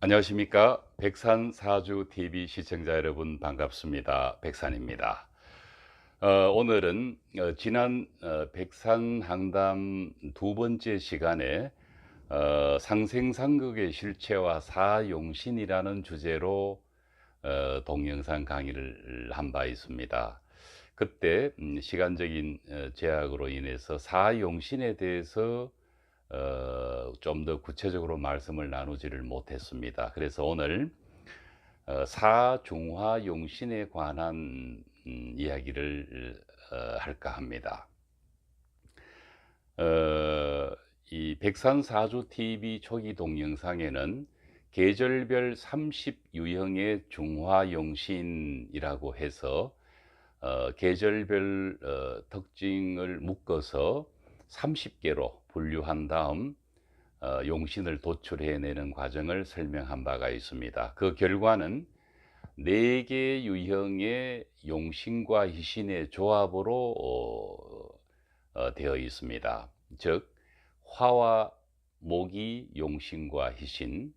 안녕하십니까. 백산사주 TV 시청자 여러분 반갑습니다. 백산입니다. 오늘은 지난 백산항담 두 번째 시간에 상생상극의 실체와 사용신이라는 주제로 동영상 강의를 한 바 있습니다. 그때 시간적인 제약으로 인해서 사용신에 대해서 좀 더 구체적으로 말씀을 나누지를 못했습니다. 그래서 오늘 사중화용신에 관한 이야기를 할까 합니다. 어, 이 백산사주 TV 초기 동영상에는 계절별 30유형의 중화용신이라고 해서 계절별 특징을 묶어서 30개로 분류한 다음 용신을 도출해내는 과정을 설명한 바가 있습니다. 그 결과는 4개 유형의 용신과 희신의 조합으로 되어 있습니다. 즉 화와 목이 용신과 희신,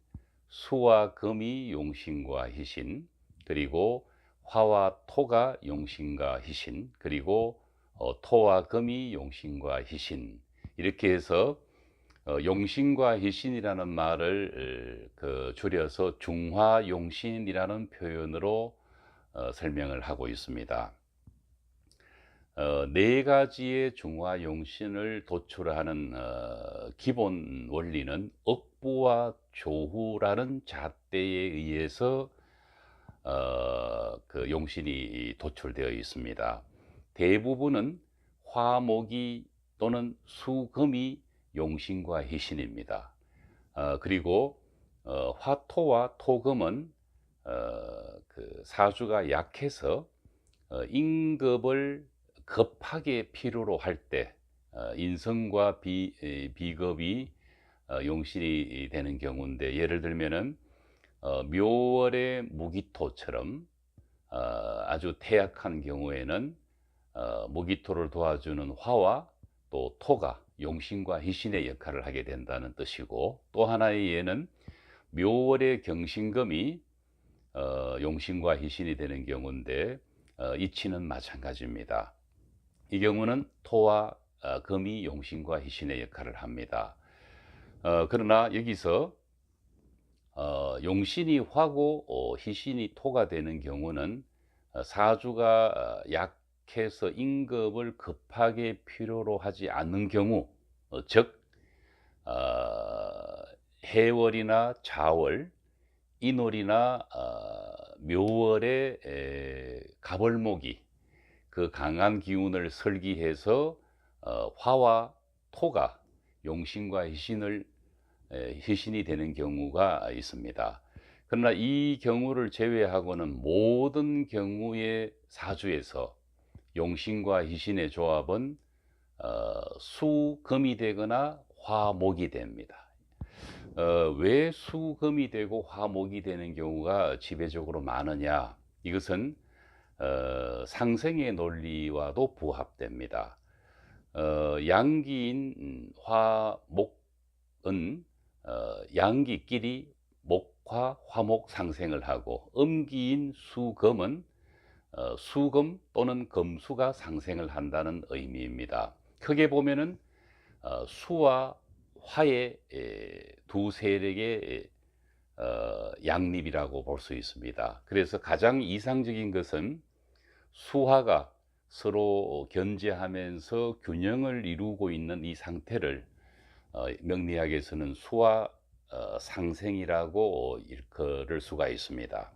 수와 금이 용신과 희신, 그리고 화와 토가 용신과 희신, 그리고 토와 금이 용신과 희신, 이렇게 해서 용신과 희신이라는 말을 줄여서 중화용신이라는 표현으로 설명을 하고 있습니다. 4가지의 중화용신을 도출하는 기본 원리는 억부와 조후라는 잣대에 의해서 그 용신이 도출되어 있습니다. 대부분은 화목이 또는 수금이 용신과 희신입니다. 그리고 화토와 토금은 그 사주가 약해서 인급을 급하게 필요로 할 때 인성과 비급이 용신이 되는 경우인데, 예를 들면은 묘월의 무기토처럼 아주 태약한 경우에는 무기토를 도와주는 화와 또 토가 용신과 희신의 역할을 하게 된다는 뜻이고, 또 하나의 예는 묘월의 경신금이 용신과 희신이 되는 경우인데 이치는 마찬가지입니다. 이 경우는 토와 금이 용신과 희신의 역할을 합니다. 그러나 여기서 용신이 화고 희신이 토가 되는 경우는 사주가 약해서 인급을 급하게 필요로 하지 않는 경우, 즉 해월이나 자월, 인월이나 묘월의 가벌목이 그 강한 기운을 설기해서 화와 토가 용신과 희신이 되는 경우가 있습니다. 그러나 이 경우를 제외하고는 모든 경우의 사주에서 용신과 희신의 조합은 수금이 되거나 화목이 됩니다. 왜 수금이 되고 화목이 되는 경우가 지배적으로 많으냐? 이것은 상생의 논리와도 부합됩니다. 양기인 화목은 양기끼리 목화 화목 상생을 하고, 음기인 수금은 수금 또는 금수가 상생을 한다는 의미입니다. 크게 보면은 수와 화의 두 세력의 양립이라고 볼 수 있습니다. 그래서 가장 이상적인 것은 수화가 서로 견제하면서 균형을 이루고 있는 이 상태를 명리학에서는 수화 상생이라고 일컬을 수가 있습니다.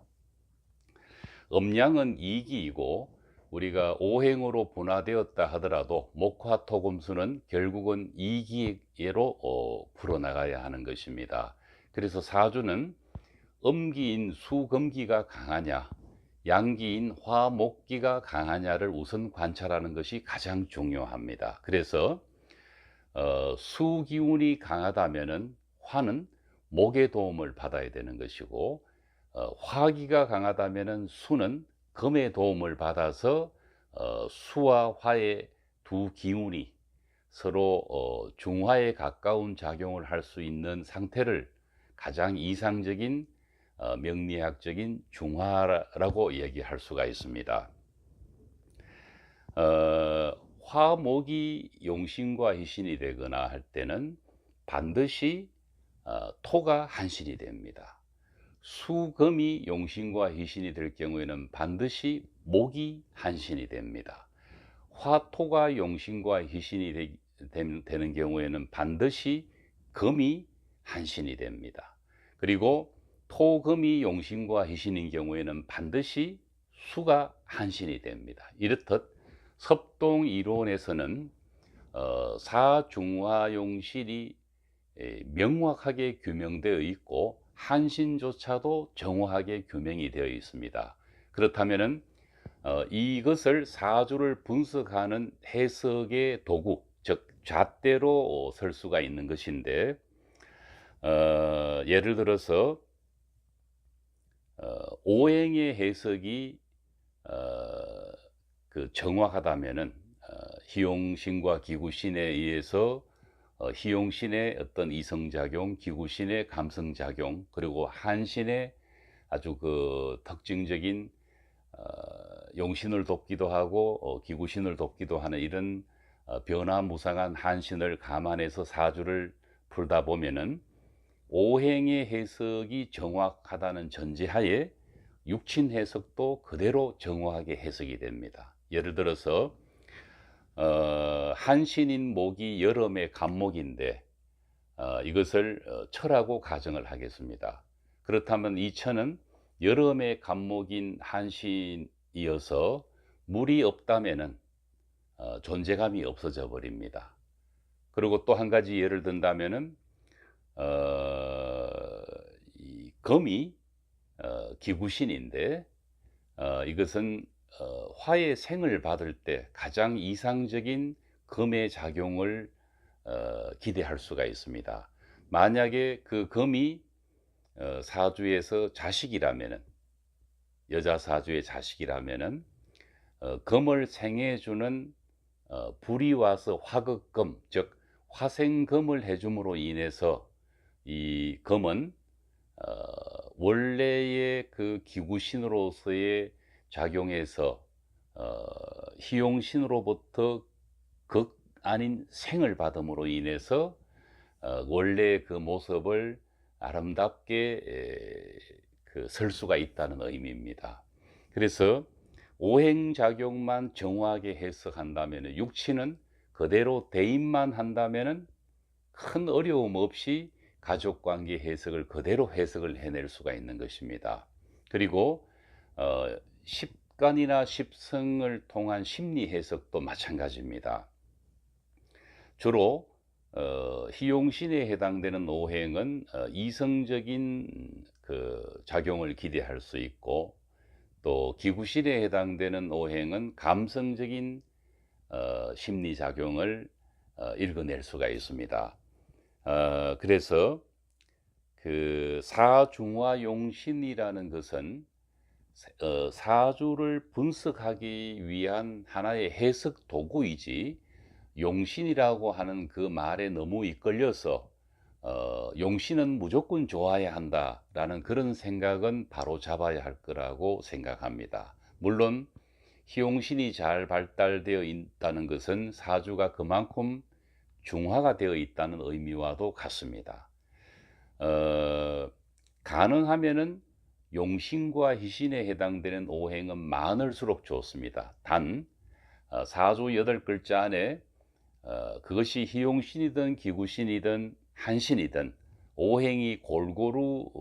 음양은 이기이고 우리가 오행으로 분화되었다 하더라도 목화토금수는 결국은 이기로 풀어나가야 하는 것입니다. 그래서 사주는 음기인 수금기가 강하냐, 양기인 화목기가 강하냐를 우선 관찰하는 것이 가장 중요합니다. 그래서 수기운이 강하다면은 화는 목의 도움을 받아야 되는 것이고, 화기가 강하다면은 수는 금의 도움을 받아서 수와 화의 두 기운이 서로 중화에 가까운 작용을 할 수 있는 상태를 가장 이상적인 명리학적인 중화라고 얘기할 수가 있습니다. 어, 화목이 용신과 희신이 되거나 할 때는 반드시 토가 한신이 됩니다. 수금이 용신과 희신이 될 경우에는 반드시 목이 한신이 됩니다. 화토가 용신과 희신이 되는 경우에는 반드시 금이 한신이 됩니다. 그리고 토금이 용신과 희신인 경우에는 반드시 수가 한신이 됩니다. 이렇듯 섭동 이론에서는 사중화용신이 명확하게 규명되어 있고 한신조차도 정확하게 규명이 되어 있습니다. 그렇다면은 이것을 사주를 분석하는 해석의 도구, 즉 잣대로 쓸 수가 있는 것인데, 예를 들어서 오행의 해석이 정확하다면은 희용신과 기구신에 의해서 희용신의 어떤 이성작용, 기구신의 감성작용, 그리고 한신의 아주 특징적인 용신을 돕기도 하고 기구신을 돕기도 하는 이런 변화무쌍한 한신을 감안해서 사주를 풀다 보면은 오행의 해석이 정확하다는 전제하에 육친 해석도 그대로 정확하게 해석이 됩니다. 예를 들어서 한신인 목이 여름의 간목인데 이것을 철하고 가정을 하겠습니다. 그렇다면 이 천은 여름의 간목인 한신이어서 물이 없다면은 존재감이 없어져 버립니다. 그리고 또 한 가지 예를 든다면은 이 금이 기구신인데 이것은 화의 생을 받을 때 가장 이상적인 금의 작용을 기대할 수가 있습니다. 만약에 그 금이 사주에서 자식이라면은, 여자 사주의 자식이라면은 금을 생해주는 불이 와서 화극금, 즉 화생금을 해줌으로 인해서 이 금은 원래의 그 기구신으로서의 작용에서 희용신으로부터 극 아닌 생을 받음으로 인해서 원래 그 모습을 아름답게 설 수가 있다는 의미입니다. 그래서 오행작용만 정확하게 해석한다면, 육친은 그대로 대입만 한다면 큰 어려움 없이 가족관계 해석을 그대로 해석을 해낼 수가 있는 것입니다. 그리고 십간이나 십성을 통한 심리 해석도 마찬가지입니다. 주로 희용신에 해당되는 오행은 이성적인 작용을 기대할 수 있고, 또 기구신에 해당되는 오행은 감성적인 심리작용을 읽어낼 수가 있습니다. 그래서 그 사중화용신이라는 것은 사주를 분석하기 위한 하나의 해석 도구이지, 용신이라고 하는 그 말에 너무 이끌려서 용신은 무조건 좋아야 한다라는 그런 생각은 바로 잡아야 할 거라고 생각합니다. 물론 희용신이 잘 발달되어 있다는 것은 사주가 그만큼 중화가 되어 있다는 의미와도 같습니다. 가능하면은 용신과 희신에 해당되는 오행은 많을수록 좋습니다. 단 사주 8글자 안에 그것이 희용신이든 기구신이든 한신이든 오행이 골고루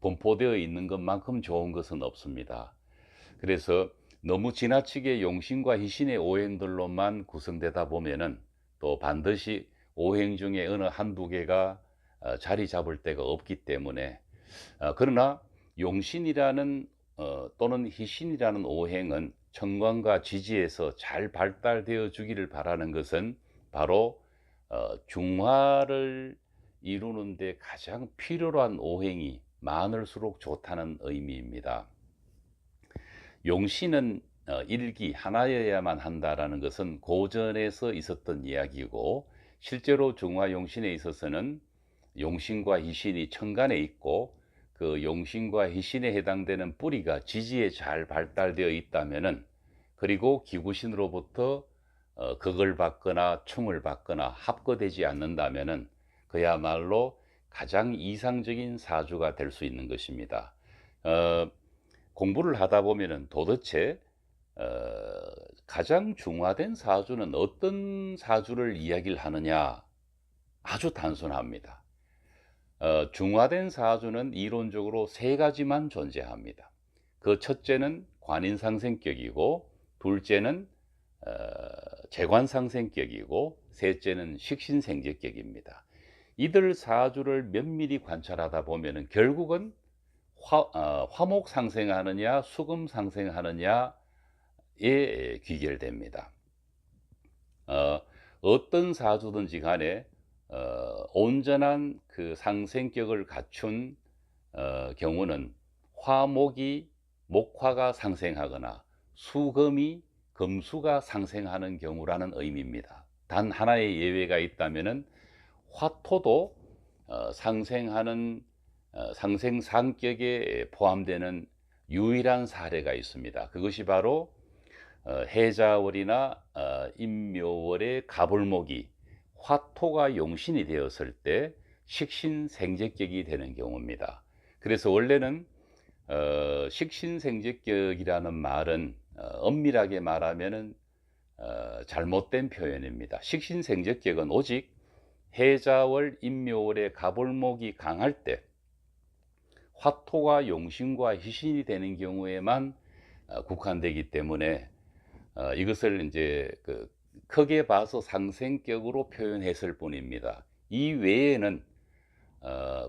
분포되어 있는 것만큼 좋은 것은 없습니다. 그래서 너무 지나치게 용신과 희신의 오행들로만 구성되다 보면은 또 반드시 오행 중에 어느 한두 개가 자리 잡을 때가 없기 때문에, 그러나 용신이라는 또는 희신이라는 오행은 천간과 지지에서 잘 발달되어 주기를 바라는 것은 바로 중화를 이루는 데 가장 필요로 한 오행이 많을수록 좋다는 의미입니다. 용신은 일기 하나여야만 한다라는 것은 고전에서 있었던 이야기고, 실제로 중화용신에 있어서는 용신과 희신이 천간에 있고 그 용신과 희신에 해당되는 뿌리가 지지에 잘 발달되어 있다면은, 그리고 기구신으로부터 극을 받거나 충을 받거나 합거되지 않는다면은 그야말로 가장 이상적인 사주가 될 수 있는 것입니다. 어, 공부를 하다 보면은 도대체 어, 가장 중화된 사주는 어떤 사주를 이야기를 하느냐, 아주 단순합니다. 중화된 사주는 이론적으로 세 가지만 존재합니다. 그 첫째는 관인상생격이고, 둘째는 어, 재관상생격이고, 셋째는 식신생제격입니다. 이들 사주를 면밀히 관찰하다 보면은 결국은 화목 상생하느냐 수금 상생하느냐에 귀결됩니다. 어떤 사주든지 간에 온전한 그 상생격을 갖춘 경우는 화목이 목화가 상생하거나 수금이 금수가 상생하는 경우라는 의미입니다. 단 하나의 예외가 있다면은 화토도 상생하는 상생상격에 포함되는 유일한 사례가 있습니다. 그것이 바로 해자월이나 임묘월의 갑을목이 화토가 용신이 되었을 때 식신생제격이 되는 경우입니다. 그래서 원래는 식신생제격이라는 말은 엄밀하게 말하면은 잘못된 표현입니다. 식신생제격은 오직 해자월 임묘월의 갑을목이 강할 때 화토가 용신과 희신이 되는 경우에만 국한되기 때문에 이것을 이제 크게 봐서 상생격으로 표현했을 뿐입니다. 이 외에는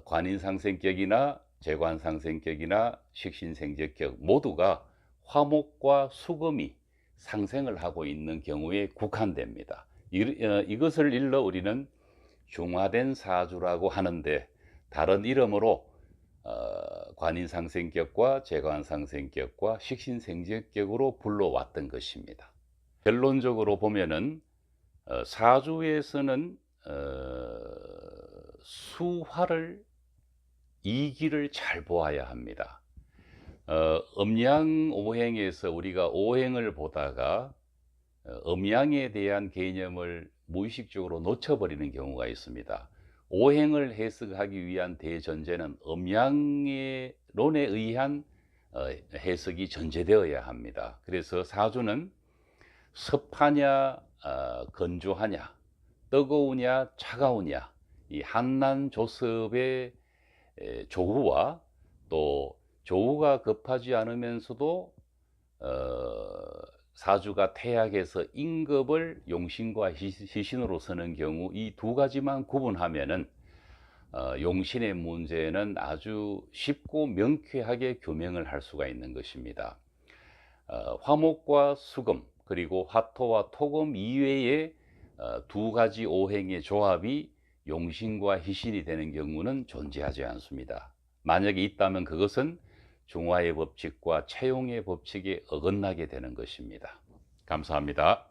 관인상생격이나 재관상생격이나 식신생제격 모두가 화목과 수금이 상생을 하고 있는 경우에 국한됩니다. 이것을 일러 우리는 중화된 사주라고 하는데, 다른 이름으로 관인상생격과 재관상생격과 식신생제격으로 불러왔던 것입니다. 결론적으로 보면은 사주에서는 수화를 이기를 잘 보아야 합니다. 음양오행에서 우리가 오행을 보다가 음양에 대한 개념을 무의식적으로 놓쳐버리는 경우가 있습니다. 오행을 해석하기 위한 대전제는 음양론에 의한 해석이 전제되어야 합니다. 그래서 사주는 습하냐 건조하냐, 뜨거우냐 차가우냐, 이 한난 조섭의 조후와 또 조후가 급하지 않으면서도 사주가 태약에서 임급을 용신과 희신으로 서는 경우, 이 두 가지만 구분하면은 용신의 문제는 아주 쉽고 명쾌하게 규명을 할 수가 있는 것입니다. 화목과 수금, 그리고 화토와 토금 이외에 두 가지 오행의 조합이 용신과 희신이 되는 경우는 존재하지 않습니다. 만약에 있다면 그것은 중화의 법칙과 채용의 법칙에 어긋나게 되는 것입니다. 감사합니다.